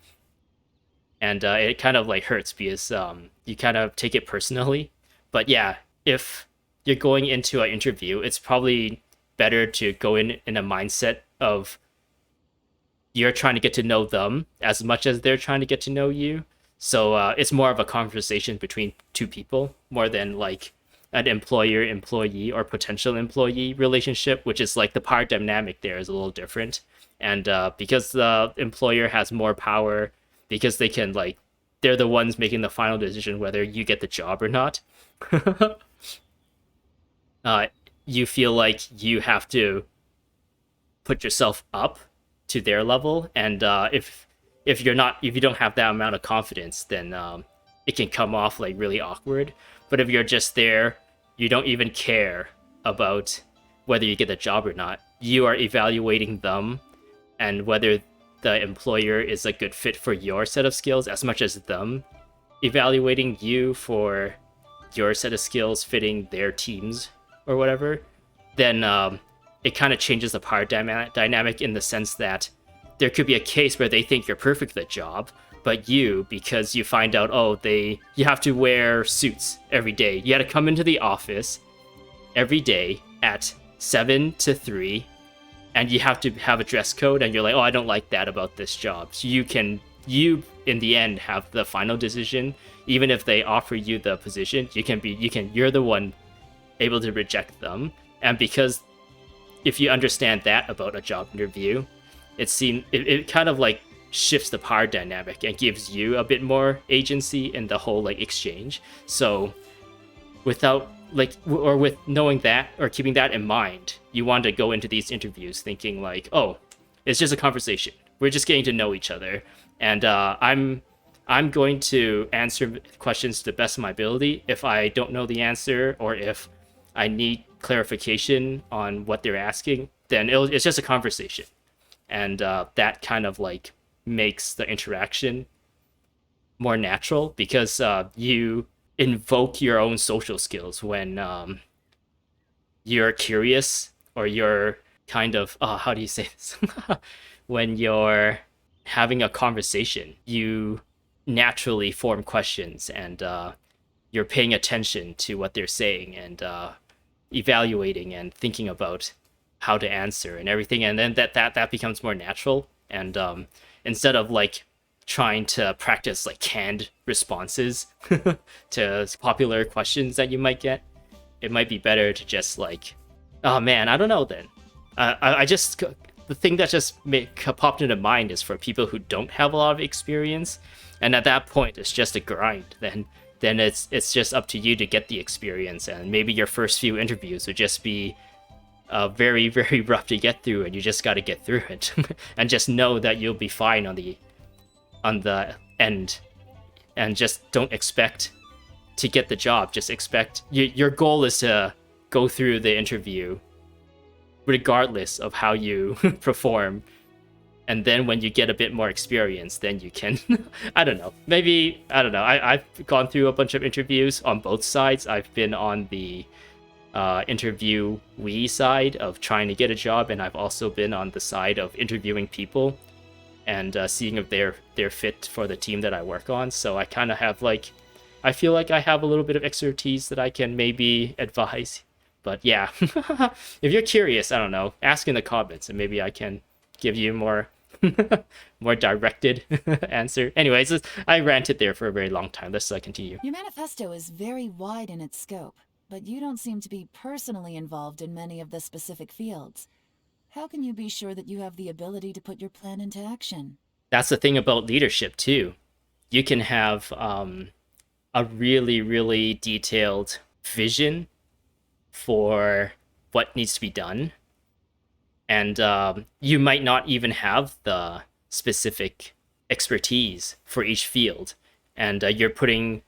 And it kind of like hurts because you kind of take it personally. But yeah, if you're going into an interview, it's probably better to go in a mindset of you're trying to get to know them as much as they're trying to get to know you. So it's more of a conversation between two people more than like an employer-employee or potential employee relationship, which is like the power dynamic there is a little different. And because the employer has more power, because they can like, they're the ones making the final decision whether you get the job or not. You feel like you have to put yourself up to their level, and if you don't have that amount of confidence, then it can come off like really awkward. But if you're just there, you don't even care about whether you get the job or not. You are evaluating them and whether the employer is a good fit for your set of skills as much as them evaluating you for your set of skills fitting their teams or whatever. Then it kind of changes the power dynamic in the sense that there could be a case where they think you're perfect for the job, but you, because you find out, you have to wear suits every day. You had to come into the office every day at 7 to 3, and you have to have a dress code, and you're like, I don't like that about this job. So you in the end have the final decision. Even if they offer you the position, you're the one able to reject them. And because if you understand that about a job interview, it kind of like shifts the power dynamic and gives you a bit more agency in the whole like exchange. So without like, or with knowing that or keeping that in mind, you want to go into these interviews thinking like, it's just a conversation. We're just getting to know each other, and I'm going to answer questions to the best of my ability. If I don't know the answer, or if I need clarification on what they're asking, then it's just a conversation. And that kind of like makes the interaction more natural, because you invoke your own social skills when you're curious, or you're kind of, how do you say this? When you're having a conversation, you naturally form questions, and you're paying attention to what they're saying, and evaluating and thinking about how to answer and everything, and then that becomes more natural. And instead of like trying to practice like canned responses to popular questions that you might get, it might be better to just like, oh man, I don't know then. I just, the thing that just popped into mind is for people who don't have a lot of experience, and at that point it's just a grind. Then it's just up to you to get the experience, and maybe your first few interviews would just be very, very rough to get through, and you just got to get through it and just know that you'll be fine on the end, and just don't expect to get the job. Just expect your goal is to go through the interview regardless of how you perform, and then when you get a bit more experience, then you can I don't know, I've gone through a bunch of interviews on both sides. I've been on the interviewee side of trying to get a job, and I've also been on the side of interviewing people and seeing if they're fit for the team that I work on. So I kind of have like, I feel like I have a little bit of expertise that I can maybe advise. But yeah, if you're curious, I don't know, ask in the comments, and maybe I can give you more more directed answer. Anyways, I ranted there for a very long time. Let's continue. Your manifesto is very wide in its scope, but you don't seem to be personally involved in many of the specific fields. How can you be sure that you have the ability to put your plan into action? That's the thing about leadership too. You can have a really, really detailed vision for what needs to be done, and you might not even have the specific expertise for each field, and you're putting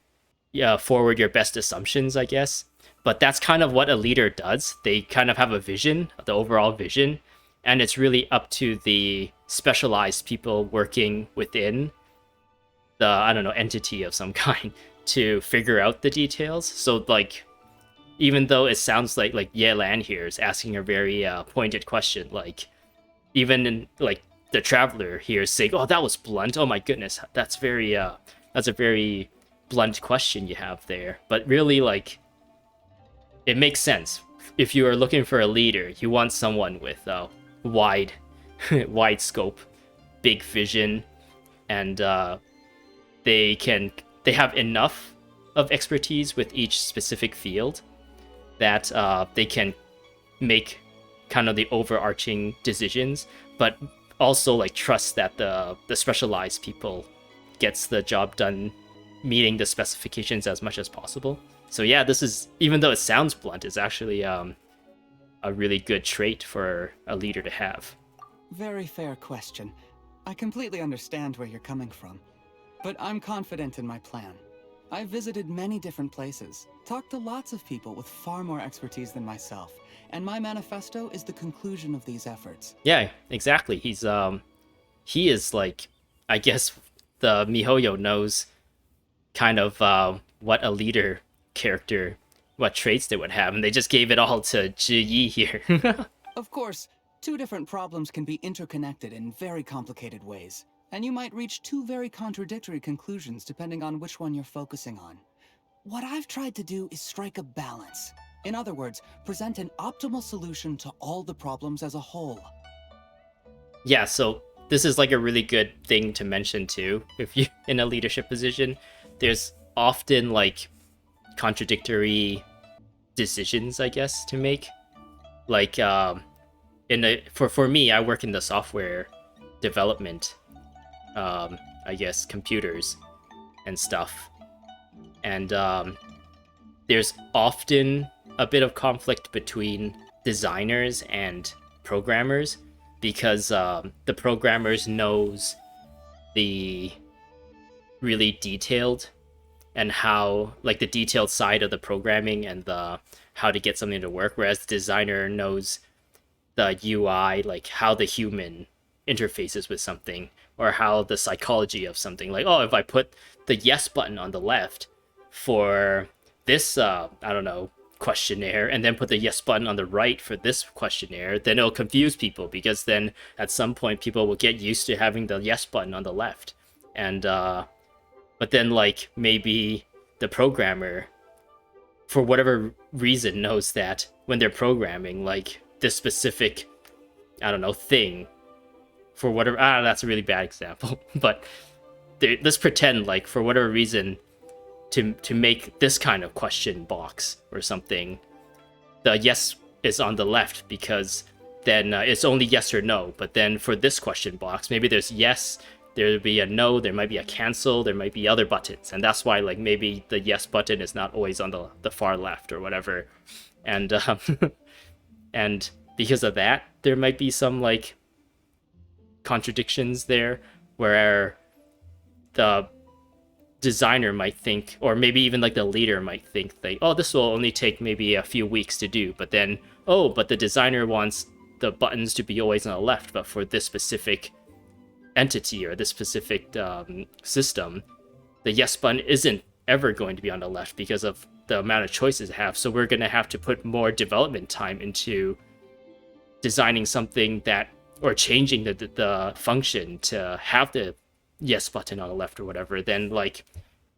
forward your best assumptions, I guess. But that's kind of what a leader does. They kind of have a vision, the overall vision, and it's really up to the specialized people working within the, I don't know, entity of some kind to figure out the details. So like, even though it sounds like Yelan here is asking a very pointed question, like even in, like the traveler here is saying, "Oh, that was blunt. Oh my goodness, that's a very blunt question you have there." But really, like, it makes sense. If you are looking for a leader, you want someone with wide scope, big vision, and they have enough of expertise with each specific field that they can make kind of the overarching decisions, but also like trust that the specialized people gets the job done, meeting the specifications as much as possible. So yeah, this is, even though it sounds blunt, it's actually a really good trait for a leader to have. Very fair question. I completely understand where you're coming from, but I'm confident in my plan. I've visited many different places, talked to lots of people with far more expertise than myself, and my manifesto is the conclusion of these efforts. Yeah, exactly. He is like, I guess the MiHoYo knows kind of what a leader character, what traits they would have, and they just gave it all to Zhiyi here. Of course, two different problems can be interconnected in very complicated ways, and you might reach two very contradictory conclusions depending on which one you're focusing on. What I've tried to do is strike a balance. In other words, present an optimal solution to all the problems as a whole. Yeah, so this is like a really good thing to mention too. If you're in a leadership position, there's often like contradictory decisions, I guess, to make. Like for me, I work in the software development, I guess, computers and stuff, and there's often a bit of conflict between designers and programmers, because the programmers knows the really detailed and how, like, the detailed side of the programming and the how to get something to work, whereas the designer knows the UI, like how the human interfaces with something, or how the psychology of something. Like, oh, if I put the yes button on the left for this, I don't know, questionnaire, and then put the yes button on the right for this questionnaire, then it'll confuse people, because then at some point people will get used to having the yes button on the left. And, but then, like, maybe the programmer, for whatever reason, knows that when they're programming, like, this specific, I don't know, thing, for whatever, that's a really bad example, but let's pretend, like, for whatever reason, to make this kind of question box or something, the yes is on the left, because then it's only yes or no. But then for this question box, maybe there's yes, there'll be a no, there might be a cancel, there might be other buttons, and that's why, like, maybe the yes button is not always on the far left or whatever. And and because of that, there might be some, like, contradictions there, where the designer might think, or maybe even like the leader might think, like, oh, this will only take maybe a few weeks to do, but then, oh, but the designer wants the buttons to be always on the left, but for this specific entity or this specific system, the yes button isn't ever going to be on the left because of the amount of choices it have. So we're going to have to put more development time into designing something that, or changing the function to have the yes button on the left or whatever. Then, like,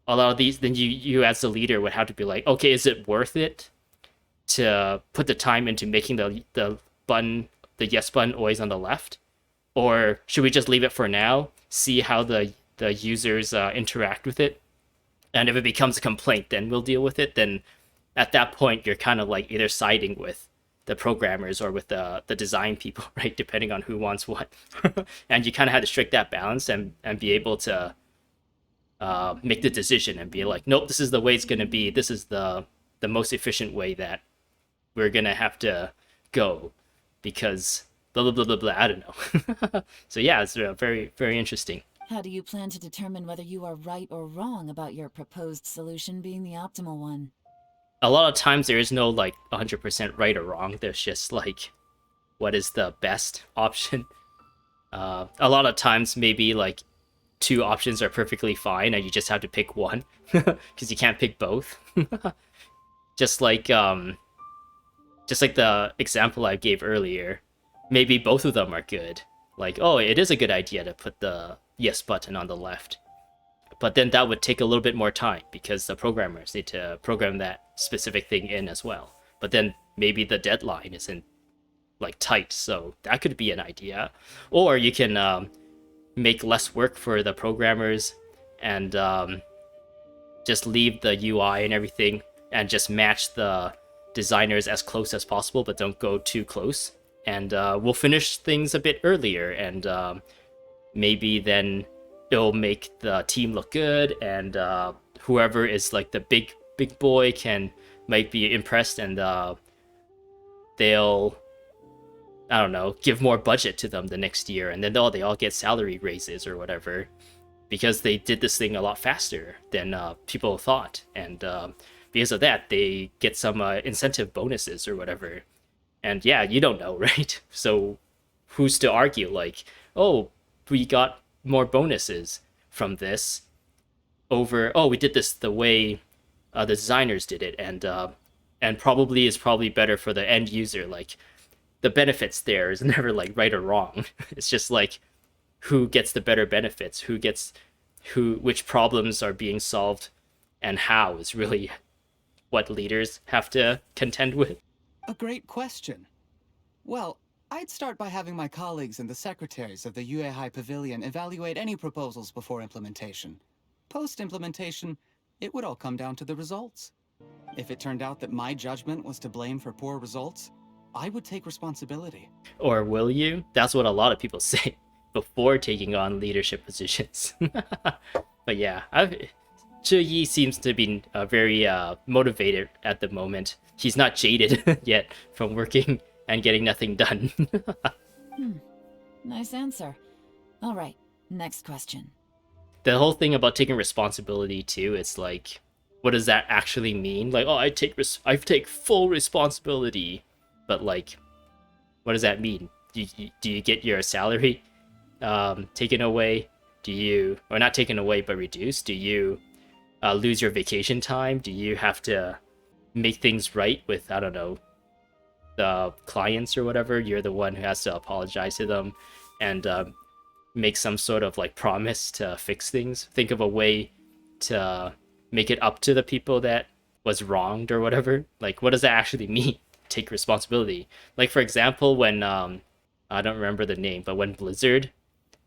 a lot of these, then you as the leader would have to be like, okay, is it worth it to put the time into making the button, the yes button, always on the left? Or should we just leave it for now, see how the users interact with it, and if it becomes a complaint, then we'll deal with it? Then at that point, you're kind of like either siding with the programmers or with the design people, right? Depending on who wants what. And you kind of had to strike that balance and be able to make the decision and be like, nope, this is the way it's going to be. This is the most efficient way that we're going to have to go, because blah, blah, blah, blah, blah. I don't know. So yeah, it's very, very interesting. How do you plan to determine whether you are right or wrong about your proposed solution being the optimal one? A lot of times there is no, like, 100% right or wrong. There's just, like, what is the best option. A lot of times maybe, like, two options are perfectly fine and you just have to pick one, because you can't pick both. just like the example I gave earlier, maybe both of them are good. Like, oh, it is a good idea to put the yes button on the left, but then that would take a little bit more time because the programmers need to program that specific thing in as well. But then maybe the deadline isn't, like, tight, so that could be an idea. Or you can make less work for the programmers and just leave the UI and everything and just match the designers as close as possible, but don't go too close. And we'll finish things a bit earlier, and maybe then it'll make the team look good, and whoever is, like, the big boy might be impressed, and they'll, I don't know, give more budget to them the next year, and then they all get salary raises or whatever, because they did this thing a lot faster than people thought, and because of that, they get some incentive bonuses or whatever. And yeah, you don't know, right? So who's to argue, like, oh, we got more bonuses from this over, oh, we did this the way the designers did it, and probably is probably better for the end user. Like, the benefits there is never, like, right or wrong. It's just like who gets the better benefits, which problems are being solved, and how is really what leaders have to contend with. A great question. Well, I'd start by having my colleagues and the secretaries of the Yuehai Pavilion evaluate any proposals before implementation. Post-implementation, it would all come down to the results. If it turned out that my judgment was to blame for poor results, I would take responsibility. Or will you? That's what a lot of people say before taking on leadership positions. But yeah, Zhe Yi seems to be very motivated at the moment. He's not jaded yet from working and getting nothing done. Nice answer. All right, next question. The whole thing about taking responsibility too, it's like, what does that actually mean? Like, oh, I take full responsibility, but like, what does that mean? Do you get your salary taken away? Do you, or not taken away but reduced? Do you lose your vacation time? Do you have to make things right with, I don't know, the clients or whatever? You're the one who has to apologize to them and make some sort of like promise to fix things. Think of a way to make it up to the people that was wronged or whatever. Like, what does that actually mean? Take responsibility. Like, for example, when I don't remember the name, but when Blizzard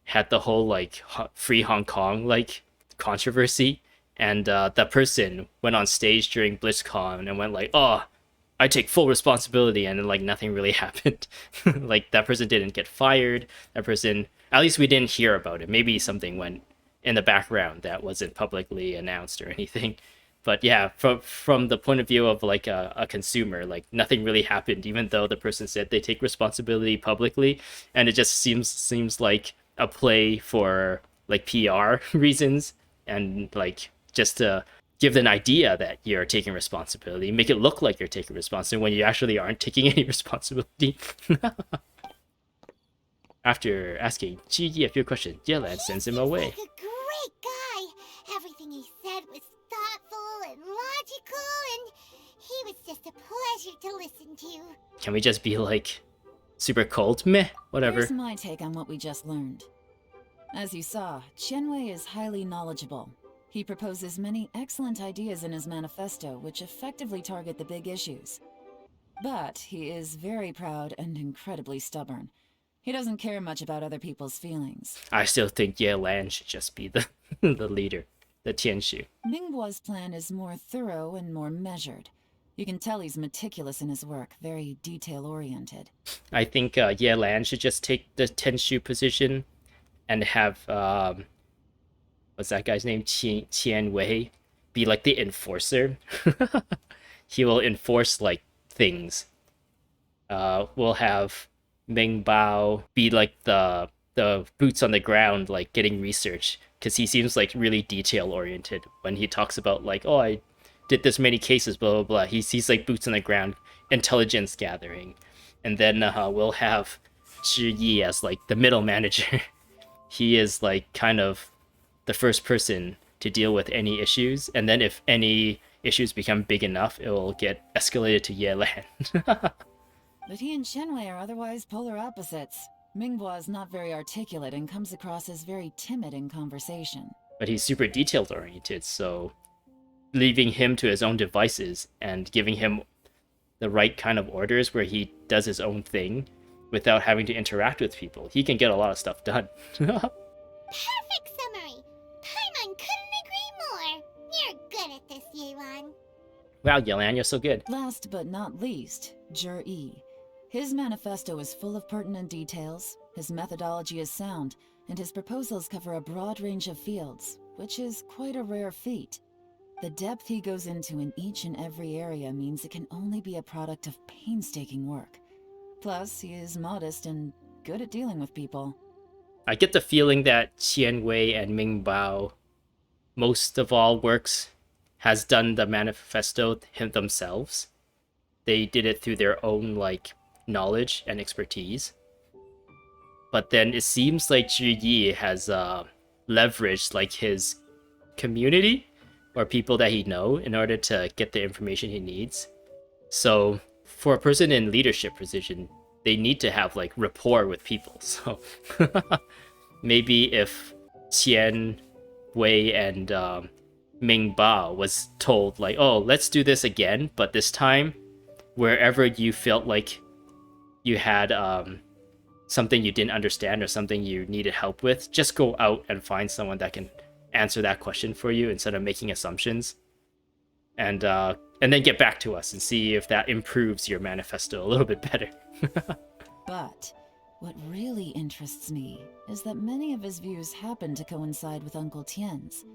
had the whole like free Hong Kong like controversy, and that person went on stage during BlizzCon and went like, oh, I take full responsibility, and then like nothing really happened. Like, that person didn't get fired. That person, at least we didn't hear about it. Maybe something went in the background that wasn't publicly announced or anything. But yeah, from the point of view of like a consumer, like nothing really happened, even though the person said they take responsibility publicly, and it just seems like a play for like PR reasons, and like just to give an idea that you're taking responsibility, make it look like you're taking responsibility when you actually aren't taking any responsibility. After asking Qi a few questions, Yelan sends him away. Like a great guy. Everything he said was thoughtful and logical, and he was just a pleasure to listen to. Can we just be like super cold? Meh, whatever. Here's my take on what we just learned. As you saw, Qianwei is highly knowledgeable. He proposes many excellent ideas in his manifesto, which effectively target the big issues. But he is very proud and incredibly stubborn. He doesn't care much about other people's feelings. I still think Yelan should just be the the leader, the Tianshu. Mingbo's plan is more thorough and more measured. You can tell he's meticulous in his work, very detail-oriented. I think Yelan should just take the Tianshu position and have, what's that guy's name? Tianwei be like the enforcer. He will enforce like things. We'll have Ming Bao be like the boots on the ground, like getting research, because he seems like really detail oriented when he talks about like, oh, I did this many cases, blah blah blah. He's like boots on the ground, intelligence gathering. And then we'll have Zhi Yi as like the middle manager. He is like kind of the first person to deal with any issues, and then if any issues become big enough, it will get escalated to Yelan. But he and Qianwei are otherwise polar opposites. Mingbo is not very articulate and comes across as very timid in conversation. But he's super detailed oriented, so leaving him to his own devices and giving him the right kind of orders where he does his own thing without having to interact with people, he can get a lot of stuff done. Perfect summary. Paimon couldn't agree more. You're good at this, Yelan. Wow, Yelan, you're so good. Last but not least, Zhi. His manifesto is full of pertinent details, his methodology is sound, and his proposals cover a broad range of fields, which is quite a rare feat. The depth he goes into in each and every area means it can only be a product of painstaking work. Plus, he is modest and good at dealing with people. I get the feeling that Qianwei and Ming Bao, most of all has done the manifesto themselves. They did it through their own like knowledge and expertise. But then it seems like Zhi Yi has leveraged like his community or people that he knows in order to get the information he needs. So for a person in leadership position, they need to have like rapport with people. So maybe if Qianwei and Ming Bao was told like, oh, let's do this again, but this time wherever you felt like you had something you didn't understand or something you needed help with, just go out and find someone that can answer that question for you instead of making assumptions, and then get back to us and see if that improves your manifesto a little bit better. But what really interests me is that many of his views happen to coincide with Uncle Tian's.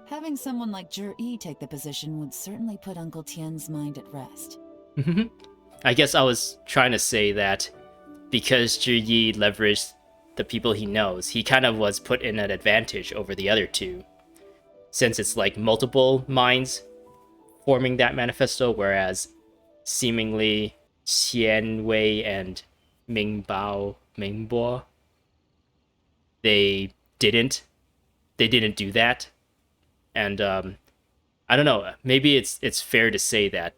Having someone like Zhi take the position would certainly put Uncle Tian's mind at rest. I guess I was trying to say that because Zhi Yi leveraged the people he knows, he kind of was put in an advantage over the other two. Since it's like multiple minds forming that manifesto, whereas seemingly Xian Wei and Mingbo, they didn't do that. And I don't know, maybe it's fair to say that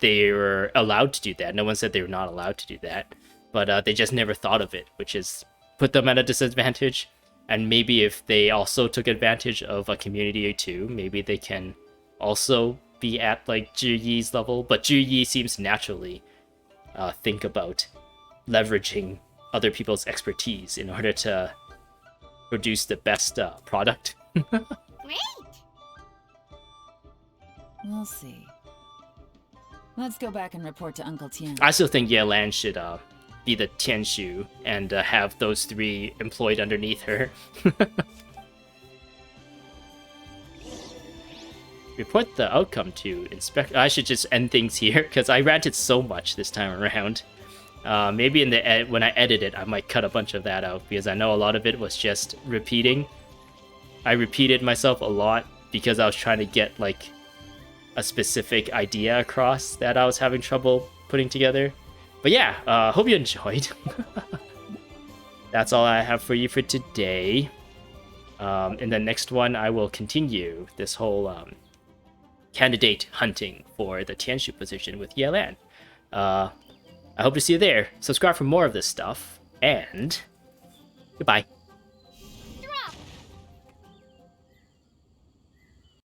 they were allowed to do that. No one said they were not allowed to do that, but they just never thought of it, which is put them at a disadvantage. And maybe if they also took advantage of a community too, maybe they can also be at like Zhi Yi's level. But Zhi Yi seems to naturally think about leveraging other people's expertise in order to produce the best product. Great! We'll see. Let's go back and report to Uncle Tian. I still think Yelan should be the Tianshu and have those 3 employed underneath her. Report the outcome to inspect. I should just end things here because I ranted so much this time around. Maybe in the when I edit it, I might cut a bunch of that out because I know a lot of it was just repeating. I repeated myself a lot because I was trying to get like a specific idea across that I was having trouble putting together. But yeah, hope you enjoyed. That's all I have for you for today. In the next one, I will continue this whole candidate hunting for the Tianshu position with Yelan. I hope to see you there. Subscribe for more of this stuff, and goodbye.